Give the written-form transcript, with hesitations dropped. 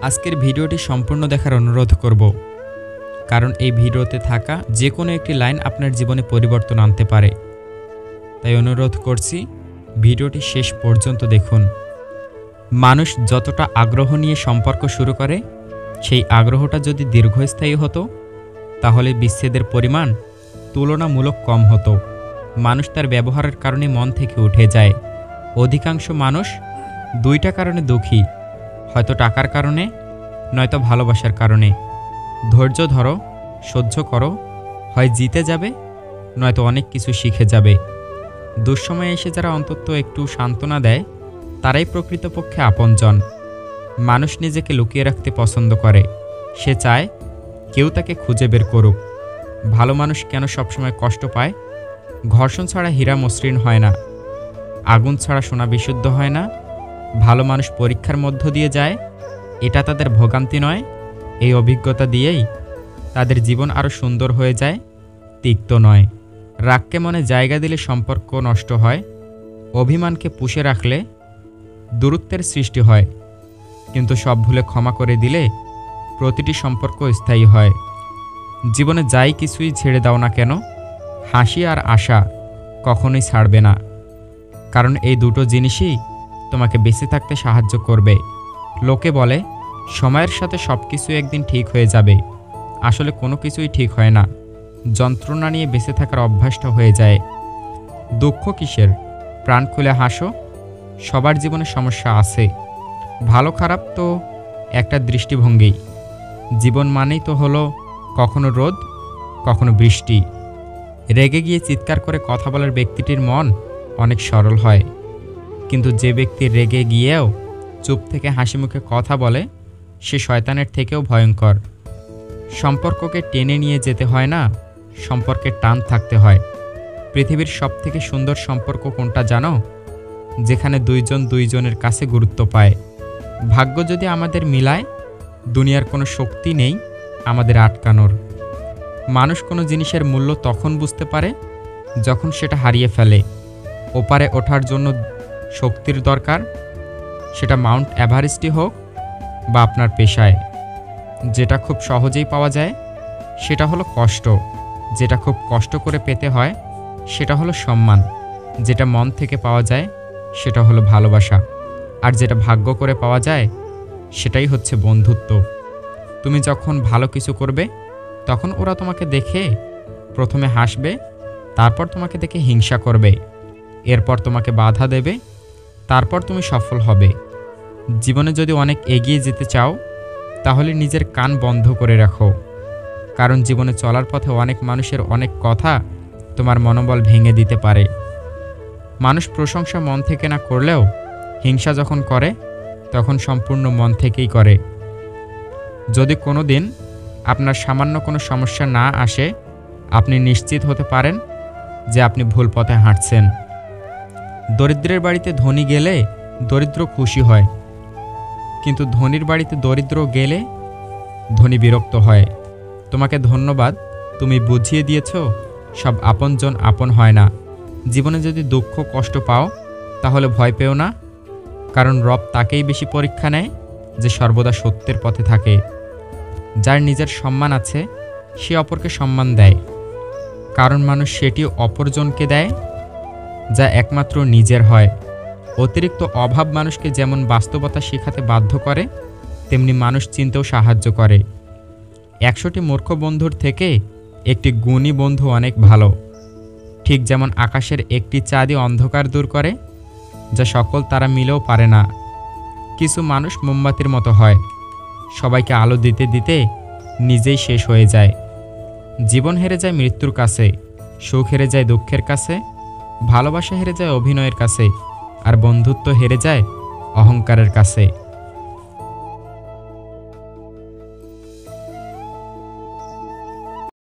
আজকের ভিডিওটি সম্পূর্ণ দেখার অনুরোধ করব, কারণ এই ভিডিওতে থাকা যে কোনো একটি লাইন আপনার জীবনে পরিবর্তন আনতে পারে। তাই অনুরোধ করছি, ভিডিওটি শেষ পর্যন্ত দেখুন। মানুষ যতটা আগ্রহ নিয়ে সম্পর্ক শুরু করে, সেই আগ্রহটা যদি দীর্ঘস্থায়ী হতো তাহলে বিচ্ছেদের পরিমাণ তুলনামূলক কম হতো। মানুষ তার ব্যবহারের কারণে মন থেকে উঠে যায়। অধিকাংশ মানুষ দুইটা কারণে দুঃখী, হয়তো টাকার কারণে, নয়তো ভালোবাসার কারণে। ধৈর্য ধরো, সহ্য করো, হয় জিতে যাবে নয়তো অনেক কিছু শিখে যাবে। দুঃসময়ে এসে যারা অন্তত একটু সান্ত্বনা দেয়, তারাই প্রকৃতপক্ষে আপনজন। মানুষ নিজেকে লুকিয়ে রাখতে পছন্দ করে, সে চায় কেউ তাকে খুঁজে বের করুক। ভালো মানুষ কেন সবসময় কষ্ট পায়? ঘর্ষণ ছাড়া হীরা মসৃণ হয় না, আগুন ছাড়া সোনা বিশুদ্ধ হয় না। ভালো মানুষ পরীক্ষার মধ্য দিয়ে যায়, এটা তাদের ভোগান্তি নয়। এই অভিজ্ঞতা দিয়েই তাদের জীবন আরও সুন্দর হয়ে যায়, তিক্ত নয়। রাগকে মনে জায়গা দিলে সম্পর্ক নষ্ট হয়, অভিমানকে পুষে রাখলে দূরত্বের সৃষ্টি হয়। কিন্তু সব ভুলে ক্ষমা করে দিলে প্রতিটি সম্পর্ক স্থায়ী হয়। জীবনে যাই কিছুই ছেড়ে দাও না কেন, হাসি আর আশা কখনোই ছাড়বে না, কারণ এই দুটো জিনিসই তোমাকে বেঁচে থাকতে সাহায্য করবে। লোকে বলে সময়ের সাথে সব কিছু একদিন ঠিক হয়ে যাবে, আসলে কোনো কিছুই ঠিক হয় না। যন্ত্রণা নিয়ে বেঁচে থাকার অভ্যাসটা হয়ে যায়। দুঃখ কিসের? প্রাণ খুলে হাসো, সবার জীবনে সমস্যা আছে। ভালো খারাপ তো একটা দৃষ্টিভঙ্গি। জীবন মানেই তো হলো কখনো রোদ, কখনো বৃষ্টি। রেগে গিয়ে চিৎকার করে কথা বলার ব্যক্তিটির মন অনেক সরল হয়, কিন্তু যে ব্যক্তি রেগে গিয়েও চুপ থেকে হাসি মুখে কথা বলে, সে শয়তানের থেকেও ভয়ঙ্কর। সম্পর্ককে টেনে নিয়ে যেতে হয় না, সম্পর্কে টান থাকতে হয়। পৃথিবীর সবথেকে সুন্দর সম্পর্ক কোনটা জানো? যেখানে দুইজন দুইজনের কাছে গুরুত্ব পায়। ভাগ্য যদি আমাদের মিলায়, দুনিয়ার কোনো শক্তি নেই আমাদের আটকানোর। মানুষ কোনো জিনিসের মূল্য তখন বুঝতে পারে যখন সেটা হারিয়ে ফেলে। ওপারে ওঠার জন্য শক্তির দরকার, সেটা মাউন্ট এভারেস্টই হোক বা আপনার পেশায়। যেটা খুব সহজেই পাওয়া যায় সেটা হলো কষ্ট, যেটা খুব কষ্ট করে পেতে হয় সেটা হলো সম্মান, যেটা মন থেকে পাওয়া যায় সেটা হলো ভালোবাসা, আর যেটা ভাগ্য করে পাওয়া যায় সেটাই হচ্ছে বন্ধুত্ব। তুমি যখন ভালো কিছু করবে তখন ওরা তোমাকে দেখে প্রথমে হাসবে, তারপর তোমাকে দেখে হিংসা করবে, এরপর তোমাকে বাধা দেবে, তারপর তুমি সফল হবে। জীবনে যদি অনেক এগিয়ে যেতে চাও তাহলে নিজের কান বন্ধ করে রাখো, কারণ জীবনে চলার পথে অনেক মানুষের অনেক কথা তোমার মনোবল ভেঙে দিতে পারে। মানুষ প্রশংসা মন থেকে না করলেও হিংসা যখন করে তখন সম্পূর্ণ মন থেকেই করে। যদি কোনো দিন আপনার সামান্য কোনো সমস্যা না আসে, আপনি নিশ্চিত হতে পারেন যে আপনি ভুল পথে হাঁটছেন। দরিদ্রের বাড়িতে ধনী গেলে দরিদ্র খুশি হয়, কিন্তু ধনীর বাড়িতে দরিদ্র গেলে ধনী বিরক্ত হয়। তোমাকে ধন্যবাদ, তুমি বুঝিয়ে দিয়েছ সব আপনজন আপন হয় না। জীবনে যদি দুঃখ কষ্ট পাও তাহলে ভয় পেও না, কারণ রব তাকেই বেশি পরীক্ষা নেয় যে সর্বদা সত্যের পথে থাকে। যার নিজের সম্মান আছে সে অপরকে সম্মান দেয়, কারণ মানুষ সেটি অপরজনকে দেয় যা একমাত্র নিজের হয়। অতিরিক্ত অভাব মানুষকে যেমন বাস্তবতা শেখাতে বাধ্য করে, তেমনি মানুষ চিনতেও সাহায্য করে। 100টি মূর্খ বন্ধুর থেকে একটি গুণী বন্ধু অনেক ভালো। ঠিক যেমন আকাশের একটি চাঁদই অন্ধকার দূর করে, যা সকল তারা মিলেও পারে না। কিছু মানুষ মোমবাতির মতো হয়, সবাইকে আলো দিতে দিতে নিজেই শেষ হয়ে যায়। জীবন হেরে যায় মৃত্যুর কাছে, সুখ হেরে যায় দুঃখের কাছে, ভালোবাসা হেরে যায় অভিনয়ের কাছে, আর বন্ধুত্ব হেরে যায় অহংকারের কাছে।